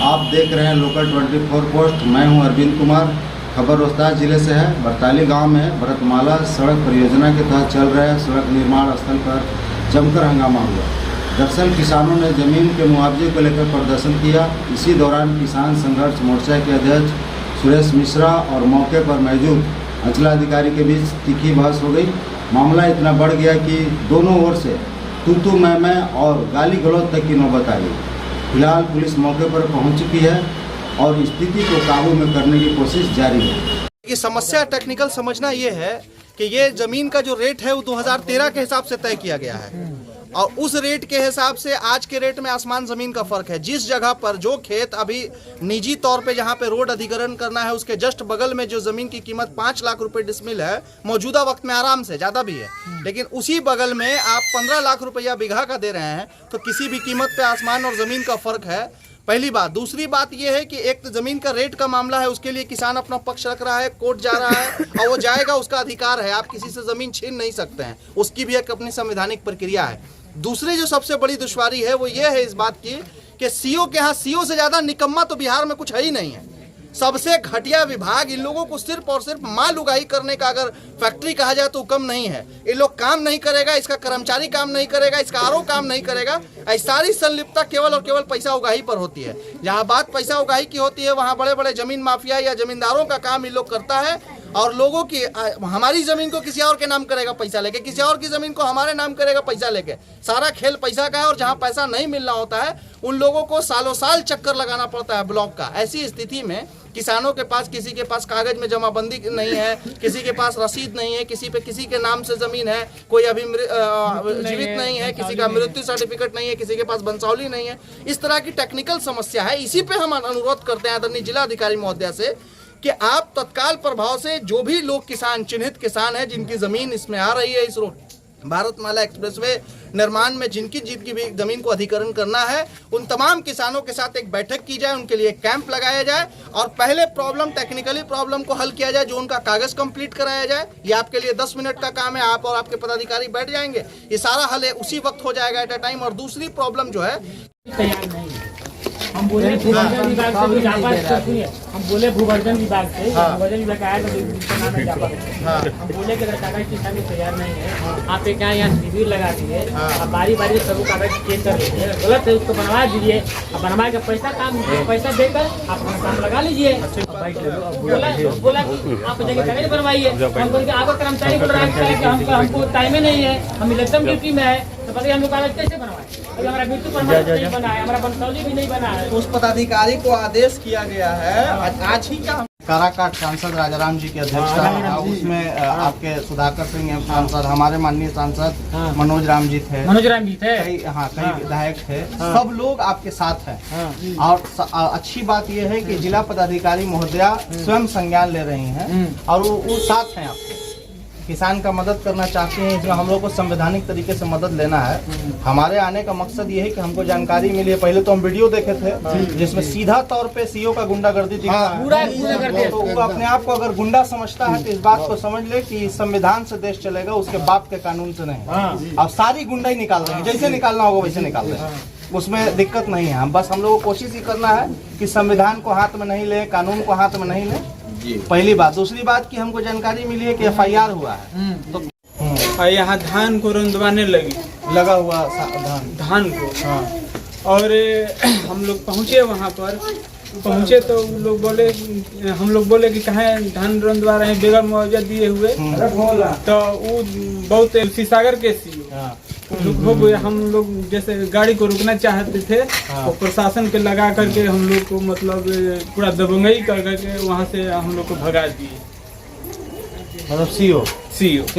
आप देख रहे हैं लोकल 24 पोस्ट। मैं हूं अरविंद कुमार। खबर रोहतास जिले से है। बरताली गांव में भरतमाला सड़क परियोजना के तहत चल रहे सड़क निर्माण स्थल पर जमकर हंगामा हुआ। दरअसल किसानों ने जमीन के मुआवजे को लेकर प्रदर्शन किया। इसी दौरान किसान संघर्ष मोर्चा के अध्यक्ष सुरेश मिश्रा और मौके पर मौजूद अंचलाधिकारी के बीच तीखी बहस हो गई। मामला इतना बढ़ गया कि दोनों ओर से तू मैं और गाली गलौज तक की नौबत आई। फिलहाल पुलिस मौके पर पहुंच चुकी है और स्थिति को काबू में करने की कोशिश जारी है। ये समस्या टेक्निकल समझना ये है कि ये जमीन का जो रेट है वो 2013 के हिसाब से तय किया गया है और उस रेट के हिसाब से आज के रेट में आसमान जमीन का फर्क है। जिस जगह पर जो खेत अभी निजी तौर पे जहाँ पे रोड अधिग्रहण करना है उसके जस्ट बगल में जो जमीन की कीमत 5 लाख रुपए डिसमिल है, मौजूदा वक्त में आराम से ज़्यादा भी है, लेकिन उसी बगल में आप 15 लाख रुपया बीघा का दे रहे हैं, तो किसी भी कीमत पे आसमान और ज़मीन का फर्क है। पहली बात। दूसरी बात यह है कि एक तो जमीन का रेट का मामला है, उसके लिए किसान अपना पक्ष रख रहा है, कोर्ट जा रहा है और वो जाएगा, उसका अधिकार है, आप किसी से जमीन छीन नहीं सकते हैं, उसकी भी एक अपनी संवैधानिक प्रक्रिया है। दूसरी जो सबसे बड़ी दुश्वारी है वो ये है इस बात की कि सीओ के यहाँ सीओ से ज़्यादा निकम्मा तो बिहार में कुछ है ही नहीं है। सबसे घटिया विभाग। इन लोगों को सिर्फ और सिर्फ माल उगाही करने का अगर फैक्ट्री कहा जाए तो कम नहीं है। ये लोग काम नहीं करेगा, इसका कर्मचारी काम नहीं करेगा, इसका आरओ काम नहीं करेगा। ऐसी सारी संलिप्तता केवल और केवल पैसा उगाही पर होती है। जहाँ बात पैसा उगाही की होती है वहाँ बड़े बड़े जमीन माफिया या जमींदारों का काम ये लोग करता है और लोगों की हमारी जमीन को किसी और के नाम करेगा पैसा लेके, किसी और की जमीन को हमारे नाम करेगा पैसा लेके। सारा खेल पैसा का है और जहाँ पैसा नहीं मिलना होता है उन लोगों को सालों साल चक्कर लगाना पड़ता है ब्लॉक का। ऐसी स्थिति में किसानों के पास किसी के पास कागज में जमाबंदी नहीं है, किसी के पास रसीद नहीं है, किसी के नाम से जमीन है, कोई अभी जीवित नहीं है, किसी का मृत्यु सर्टिफिकेट नहीं है, किसी के पास बंसौली नहीं है। इस तरह की टेक्निकल समस्या है। इसी पे हम अनुरोध करते हैं आदरणीय जिला अधिकारी महोदय से कि आप तत्काल प्रभाव से जो भी लोग किसान चिन्हित किसान हैं जिनकी जमीन इसमें आ रही है, इस रोड भारतमाला एक्सप्रेसवे निर्माण में जिनकी भी जमीन को अधिग्रहण करना है, उन तमाम किसानों के साथ एक बैठक की जाए, उनके लिए कैंप लगाया जाए और पहले टेक्निकली प्रॉब्लम को हल किया जाए, जो उनका कागज कंप्लीट कराया जाए। ये आपके लिए 10 मिनट का काम है, आप और आपके पदाधिकारी बैठ जाएंगे, ये सारा हल है उसी वक्त हो जाएगा एट अ टाइम। और दूसरी प्रॉब्लम जो है हम बोले भूवर्जन विभाग से भी हम बोले भूवर्जन विभाग से भूवर्जन विभाग आया तो हम बोले कि कागज की समय तैयार नहीं है, आप एक यहाँ शिविर लगा दिए, आप बारी बारी सब कागज चेक कर लीजिए, गलत है उसको बनवा दीजिए, अब बनवा के पैसा देकर आप अपना काम लगा लीजिए। बोला कि आप जगह कागज बनवाइए, आपका कर्मचारी बोल रहा है कि हमको टाइम नहीं है, हम इलेक्शन ड्यूटी में है, तो बताइए हम लोग कागज कैसे बनवाए? अभी हमारा मृत्यु प्रमाण नहीं बना है, हमारा बंसौली भी नहीं बना है। उस पदाधिकारी को आदेश किया गया है आज ही का। काराकाट सांसद राजाराम जी की अध्यक्षता, उसमें आपके सुधाकर सिंह सांसद, हमारे माननीय सांसद मनोज राम जी थे, कई विधायक थे, सब लोग आपके साथ हैं। और अच्छी बात यह है कि जिला पदाधिकारी महोदया स्वयं संज्ञान ले रही हैं और वो साथ हैं आपके। किसान का मदद करना चाहते हैं, इसमें हम लोग को संवैधानिक तरीके से मदद लेना है। हमारे आने का मकसद ये है कि हमको जानकारी मिली है। पहले तो हम वीडियो देखे थे जिसमें सीधा तौर पे सीओ का गुंडागर्दी दिखा है, तो वो अपने आप को अगर गुंडा समझता है तो इस बात को समझ ले कि संविधान से देश चलेगा, उसके बाप के कानून से नहीं। अब सारी गुंडा ही निकाल रहे हैं, जैसे निकालना होगा वैसे निकाल रहे हैं, उसमें दिक्कत नहीं है। बस हम लोगों को कोशिश ही करना है कि संविधान को हाथ में नहीं ले, कानून को हाथ में नहीं ले, पहली बात। दूसरी बात की हमको जानकारी मिली है कि FIR हुआ है, तो यहाँ धान को रंधवाने लगा हुआ धान को। और हम लोग पहुँचे, वहाँ पर पहुँचे तो हम लोग बोले कि कहाँ धान रंधवा रहे हैं बगैर मुआवजा दिए हुए, तो वो बहुत सागर के हो गए। हम लोग जैसे गाड़ी को रुकना चाहते थे तो प्रशासन के लगा करके हम लोग को मतलब पूरा दबंगई कर करके वहाँ से हम लोग को भगा दिए। मतलब सीओ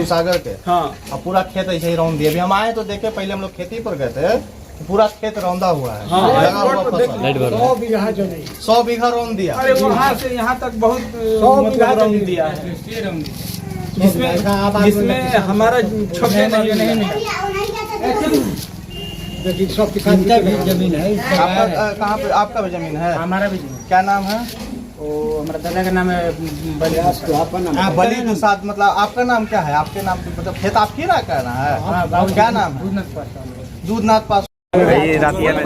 सागर के। हाँ, अब पूरा खेत ऐसे ही रौंद दिया। अभी हम आए तो देखे, पहले हम लोग खेती पर गए थे, पूरा खेत रौंदा हुआ है। लगा हुआ फसल 100 बीघा रौंद दिया। अरे वहाँ से यहाँ तक बहुत मतलब रौंद दिया है, जिसमें हमारा छोटे नहीं सब किसान का भी जमीन है। कहाँ पे आपका भी जमीन है? हमारा भी। क्या नाम है? वो हमारा दादा का नाम है बली दुसाद। मतलब आपका नाम क्या है? आपके नाम मतलब खेत आपकी ना कहना है? क्या नाम है? दूधनाथ पास। ये रातिया में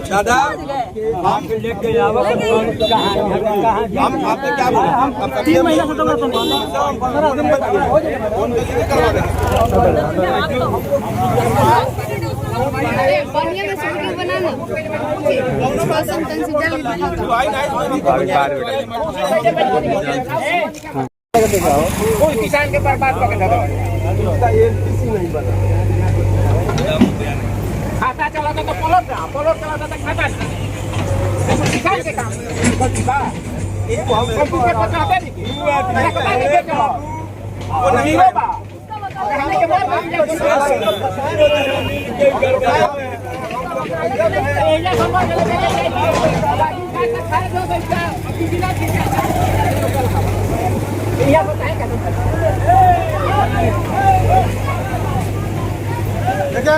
दादा हम लेके जाओ हम आपने क्या बोला हम 3 महीना से तो 15 दिन में फोन करवा दे बढ़िया में वीडियो बनाना पसंद कंसीडर कोई किसान के पास बात पकड़ उसका एक किसी नहीं बना खाता चलाता तो पलट चलाता तो खाता किसान के काम कंप्यूटर पर चलाते नहीं वो नहीं होगा के बाद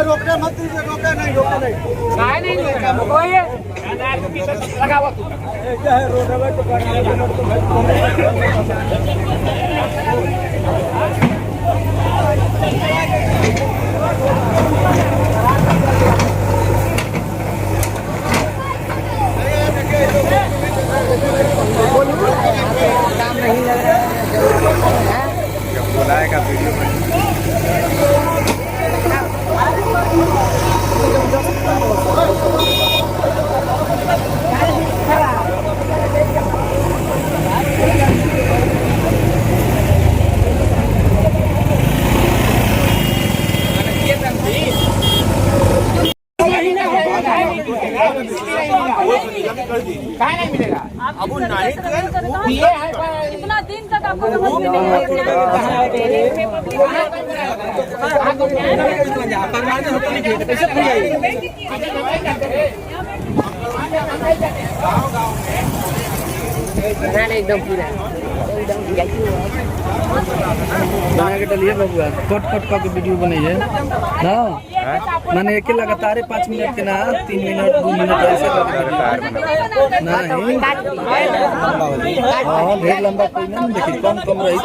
रोकने मत दीजिए रोके नहीं लगावा क्या है रोड में तो काम नहीं लग रहा है बुलाएगा वीडियो में नहीं मिलेगा अब नहीं इतना दिन तक आपको समझ में नहीं एकदम पूरा बना के डलिए बबुआ कट के वीडियो बनइए ना माने एक लगातार 5 मिनट के ना 3 मिनट 2 मिनट ऐसे नहीं हाँ ढेर लंबा कोई ना देखिए कम रही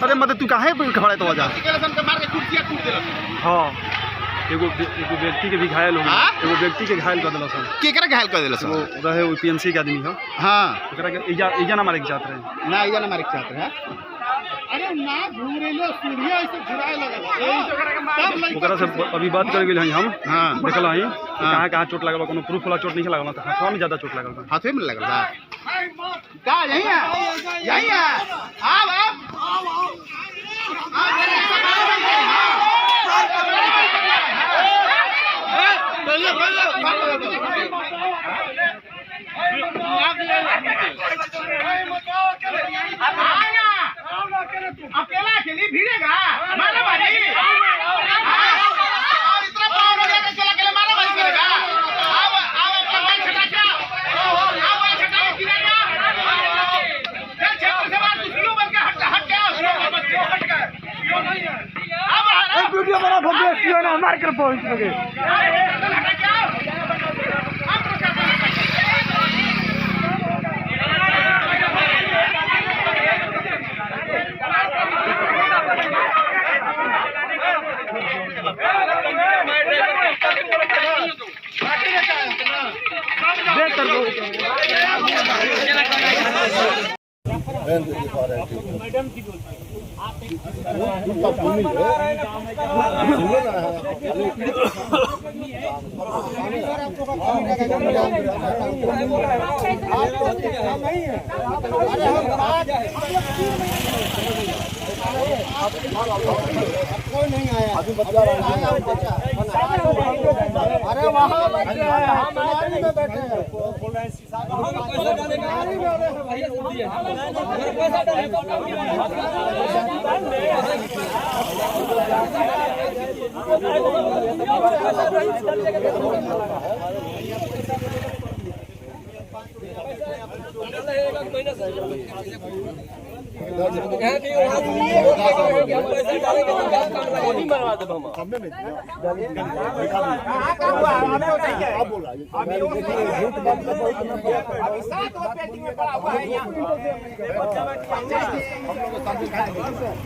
अरे मतलब तू काहे खड़ा तो जा हाँ एगो व्यक्ति के भी घायल हो गया एगो व्यक्ति के घायल कर दिला सन केकरा घायल कर दिला सन वो रहे वो पीएमसी के आदमी हो हां ओकरा के इजा ना मारे के चाहत रहे ना इजा ना मारे के चाहत रहे अरे ना घूरेलो सूर्य ऐसे घुराए लगल ओकरा से अभी बात कर गेल हम हां देखल हई कहां चोट लागल कोनो प्रूफ वाला चोट नहीं लागल था हाथ में ज्यादा चोट लागल था हाथे में लगल बा का यही है आओ अकेला खेली भिड़ेगा मारा मारी इतना पावर हो गया कि अकेला मारा मारी करेगा आओ अपना भाई छटा के आओ छटा के गिरेगा चल क्षेत्र से बाहर दूसरी बन के हट गया हट गया क्यों नहीं है अब वीडियो बना भोगे क्यों ना मार कर पहुंच लगे कोई नहीं आया अभी बच्चा अरे वहाँ बैठे हैं नारी में बैठे हैं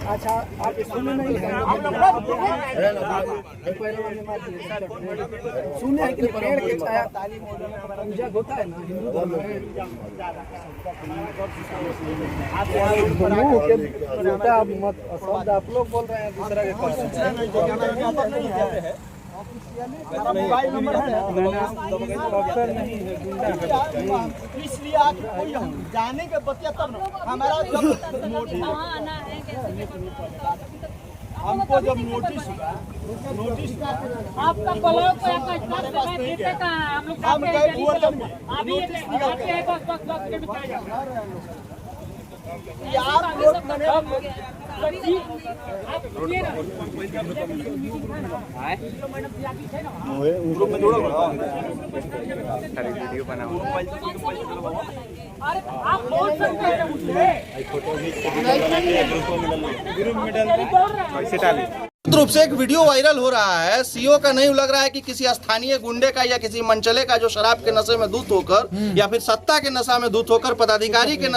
अच्छा आप सुने नहीं सुने हैं कि पेड़ के छाया पूजा होता है ना हिंदू धर्म में मत शब्द आप लोग बोल रहे हैं दूसरा के इसलिए आप कोई जाने के बतिया तब हमारा हमको जब नोटिस आपका ब्लॉक पे आपका स्टाफ देते कहाँ हम लोग हम गए भुवरजन में अभी बस के बिताया जाओ आप लोग मैंने ग्रुप में जोड़ो वीडियो बनाओ आप बोल सकते हैं रूप से एक वीडियो वायरल हो रहा है। सीओ का नहीं लग रहा है कि किसी स्थानीय गुंडे का या किसी मनचले का जो शराब के नशे में धुत होकर या फिर सत्ता के नशा में धुत होकर पदाधिकारी के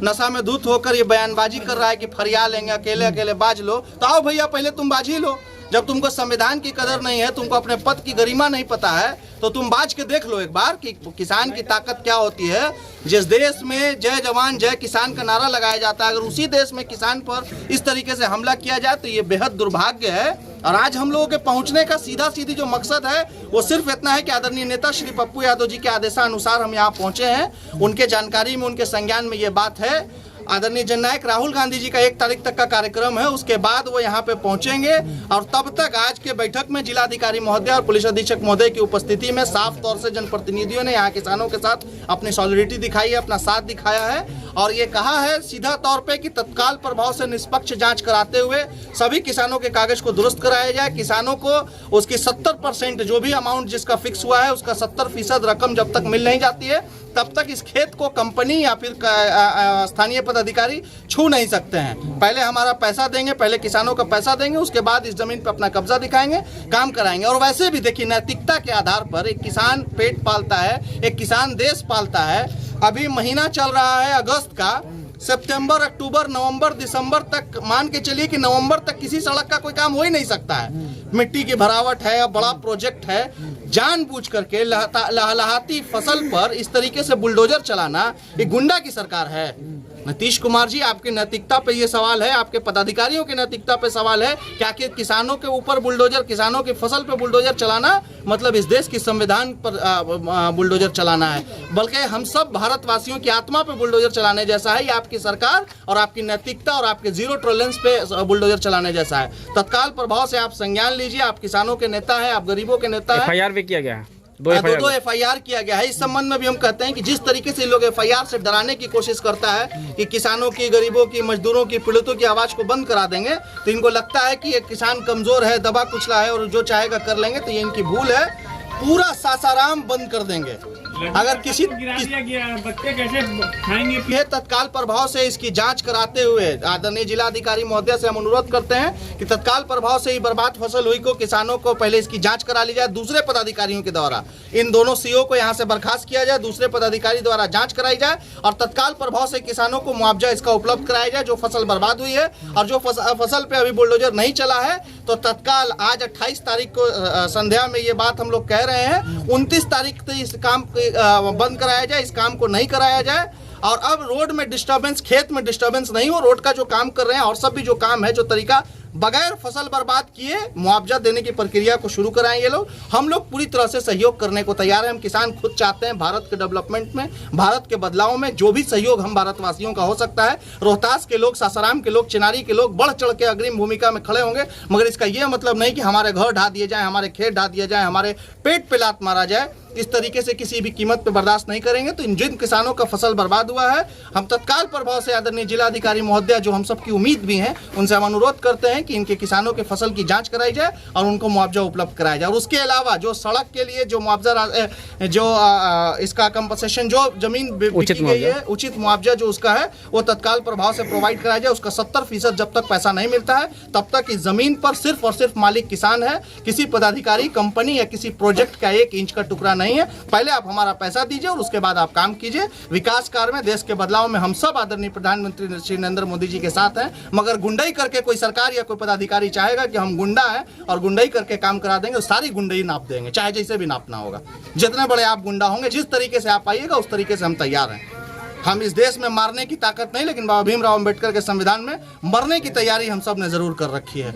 नशा में धुत होकर ये बयानबाजी कर रहा है कि फरिया लेंगे अकेले अकेले बाज लो। तो आओ भैया पहले तुम बाज ही लो। जब तुमको संविधान की कदर नहीं है, तुमको अपने पद की गरिमा नहीं पता है, तो तुम बाज के देख लो एक बार कि किसान की ताकत क्या होती है। जिस देश में जय जवान जय किसान का नारा लगाया जाता है, अगर उसी देश में किसान पर इस तरीके से हमला किया जाए तो ये बेहद दुर्भाग्य है। और आज हम लोगों के पहुंचने का सीधा सीधी जो मकसद है वो सिर्फ इतना है कि आदरणीय नेता श्री पप्पू यादव जी के आदेशानुसार हम यहाँ पहुंचे हैं। उनके जानकारी में, उनके संज्ञान में ये बात है। आदरणीय जननायक राहुल गांधी जी का 1 तारीख तक का कार्यक्रम है, उसके बाद वो यहाँ पे पहुंचेंगे और तब तक आज के बैठक में जिलाधिकारी महोदय और पुलिस अधीक्षक महोदय की उपस्थिति में साफ तौर से जनप्रतिनिधियों ने यहाँ किसानों के साथ अपनी सॉलिडिटी दिखाई है, अपना साथ दिखाया है और ये कहा है सीधा तौर पे कि तत्काल प्रभाव से निष्पक्ष जांच कराते हुए सभी किसानों के कागज को दुरुस्त कराया जाए। किसानों को उसकी 70% जो भी अमाउंट जिसका फिक्स हुआ है उसका 70% रकम जब तक मिल नहीं जाती है तब तक इस खेत को कंपनी या फिर स्थानीय पदाधिकारी छू नहीं सकते हैं। पहले हमारा पैसा देंगे, पहले किसानों का पैसा देंगे, उसके बाद इस जमीन पर अपना कब्जा दिखाएंगे, काम कराएंगे। और वैसे भी देखिए, नैतिकता के आधार पर एक किसान पेट पालता है, एक किसान देश पालता है। अभी महीना चल रहा है अगस्त का, सितंबर, अक्टूबर, नवंबर, दिसंबर तक मान के चलिए कि नवंबर तक किसी सड़क का कोई काम हो ही नहीं सकता है। मिट्टी की भरावट है, बड़ा प्रोजेक्ट है, जानबूझ करके लहलहाती फसल पर इस तरीके से बुलडोजर चलाना ये गुंडा की सरकार है। नीतीश कुमार जी, आपकी नैतिकता पे ये सवाल है, आपके पदाधिकारियों की नैतिकता पे सवाल है। क्या कि किसानों के ऊपर बुलडोजर, किसानों की फसल पे बुलडोजर चलाना मतलब इस देश की संविधान पर बुलडोजर चलाना है, बल्कि हम सब भारतवासियों की आत्मा पे बुलडोजर चलाने जैसा है। ये आपकी सरकार और आपकी नैतिकता और आपके जीरो टॉलरेंस पे बुलडोजर चलाने जैसा है। तत्काल प्रभाव से आप संज्ञान लीजिए। आप किसानों के नेता है, आप गरीबों के नेता है। FIR भी किया गया है, दो FIR किया गया है। इस संबंध में भी हम कहते हैं कि जिस तरीके से लोग FIR से डराने की कोशिश करता है कि किसानों की, गरीबों की, मजदूरों की, पीड़ितों की आवाज को बंद करा देंगे, तो इनको लगता है कि एक किसान कमजोर है, दबा कुचला है और जो चाहेगा कर लेंगे, तो ये इनकी भूल है। पूरा सासाराम बंद कर देंगे। अगर किसी बच्चे कैसे खाएंगे? तत्काल प्रभाव से इसकी जांच कराते हुए आदरणीय जिलाधिकारी महोदय से हम अनुरोध करते हैं कि तत्काल प्रभाव से ही बर्बाद फसल हुई को किसानों को पहले इसकी जांच करा ली जाए। दूसरे पदाधिकारियों के द्वारा इन दोनों सीओ को यहां से बर्खास्त किया जाए, दूसरे पदाधिकारी द्वारा जांच कराई जाए और तत्काल प्रभाव से किसानों को मुआवजा इसका उपलब्ध कराया जाए जो फसल बर्बाद हुई है। और जो फसल पे अभी बुलडोजर नहीं चला है तो तत्काल आज 28 तारीख को संध्या में ये बात हम लोग कह रहे हैं, 29 तारीख तक इस काम बंद कराया जाए, इस काम को नहीं कराया जाए। और अब रोड में डिस्टर्बेंस, खेत में डिस्टर्बेंस नहीं हो, रोड का जो काम कर रहे हैं और सब भी जो काम है, जो तरीका बगैर फसल बर्बाद किए मुआवजा देने की प्रक्रिया को शुरू कराएं ये लोग। हम लोग पूरी तरह से सहयोग करने को तैयार हैं। हम किसान खुद चाहते हैं भारत के डेवलपमेंट में, भारत के बदलाव में जो भी सहयोग हम भारतवासियों का हो सकता है। रोहतास के लोग, सासाराम के लोग, चिनारी के लोग बढ़ चढ़ के अग्रिम भूमिका में खड़े होंगे, मगर इसका यह मतलब नहीं कि हमारे घर ढा दिए जाए, हमारे खेत ढा दिया जाए, हमारे पेट पे लात मारा जाए। इस तरीके से किसी भी कीमत पे बर्दाश्त नहीं करेंगे। तो जिन किसानों का फसल बर्बाद हुआ है, हम तत्काल प्रभाव से आदरणीय जिलाधिकारी महोदया, जो हम सबकी उम्मीद भी है, उनसे हम अनुरोध करते हैं कि इनके किसानों के फसल की जांच कराई जाए और उनको मुआवजा उपलब्ध कराया जाए। और उसके अलावा जो सड़क के लिए जो मुआवजा, जो इसका कंपनसेशन, जो जमीन बिकी गई है, उचित मुआवजा जो उसका है, वो तत्काल प्रभाव से प्रोवाइड कराया जाए। उसका 70% जब तक पैसा नहीं मिलता है तब तक इस जमीन पर सिर्फ और सिर्फ मालिक किसान है। किसी पदाधिकारी, कंपनी या किसी प्रोजेक्ट का 1 इंच का टुकड़ा नहीं है। पहले आप हमारा पैसा दीजिए और उसके बाद आप काम कीजिए। विकास कार्य में, देश के बदलाव में हम सब आदरणीय प्रधानमंत्री श्री नरेंद्र मोदी जी के साथ हैं। मगर गुंडाई करके कोई सरकार या कोई पदाधिकारी चाहेगा कि हम गुंडा हैं और गुंडाई करके काम करा देंगे, तो सारी गुंडाई नाप देंगे, चाहे जैसे भी नापना होगा। जितने बड़े आप गुंडा होंगे, जिस तरीके से आप आइएगा उस तरीके से हम तैयार हैं। हम इस देश में मारने की ताकत नहीं, लेकिन बाबा भीमराव अम्बेडकर के संविधान में मरने की तैयारी हम सब ने जरूर कर रखी है।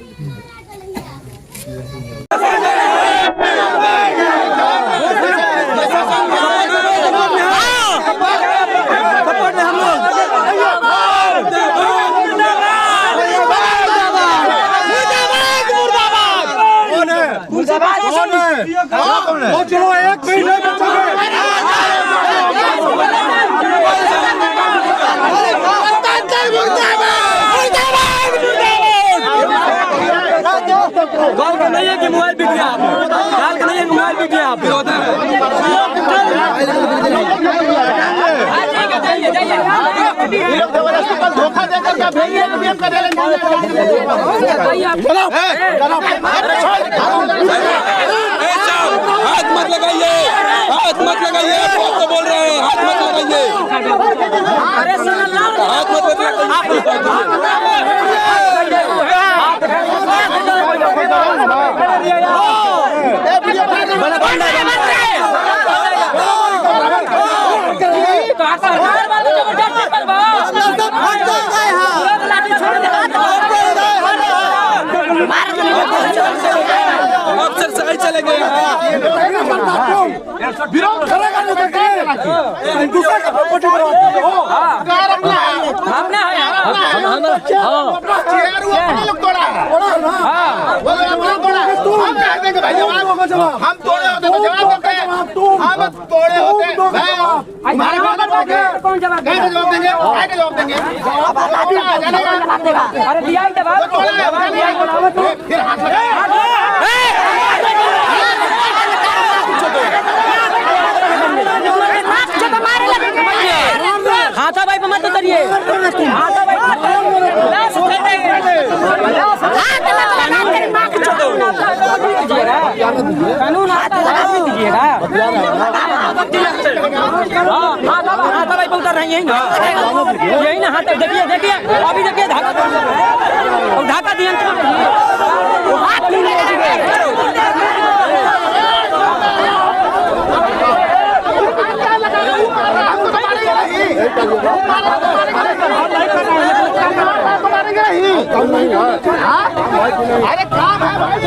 गाल का नहीं है कि मोबाइल बिक गया, गाल का नहीं है कि मोबाइल बिक गया। धोखा देकर हाथ मत लगाइए, हाथ मत लगाइए, आप तो बोल रहे हैं, हाथ मत लगाइए, हाथ मत अफसर सही चले गए। विरोध करेगा हम तोड़े होते तो जवाब देते, हम तोड़े होते हमारे कौन जवाब देंगे, जवाब देंगे। अरे दिया ही जवाब, फिर हाथ हाथा भाई पे मत उतरिए, हाथा भाई कानून आता है दीजिएगा। हाथा भाई पे उतर रही है यही ना, हाथ देखिए देखिए अभी देखिए ढाका दिए अरे काम है भाई।